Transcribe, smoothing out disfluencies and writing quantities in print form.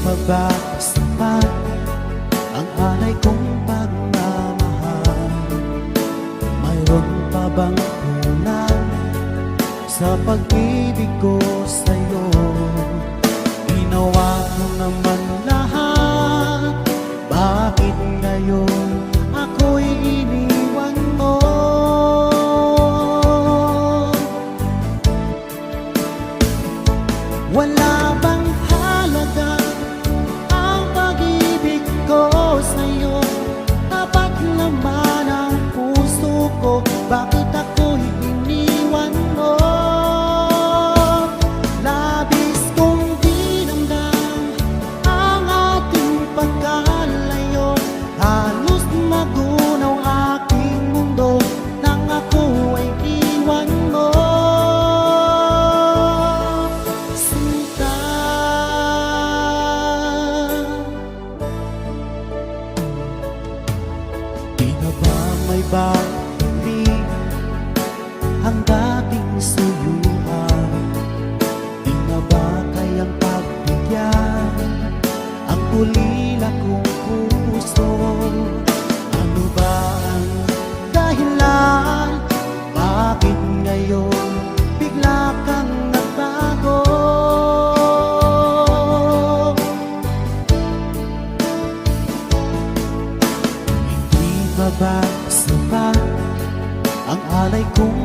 pa ba sapat ang alay kong pagmamahal? Mayroon pa bang kulang sa pag-ibig ko sa'yo? Ginawa ko naman lahat, bakit ngayon ako'y iniwan mo? Wala bang halaga ang pag-ibig ko sa'yo? Tapat naman ang puso ko, bakit ako'y iniwan mo? Labis kong dinamdam ang ating pagkalayo, halos magunaw aking mundo nang ako ay iwan mo. Di na ba may bahuli ang dating suyuan? Di na ba kayang pagbigyan ang ulila kong puso? Ano ba ang dahilan? Bakit ngayon bigla kang nagbago? Hindi ba sapat ang alay kong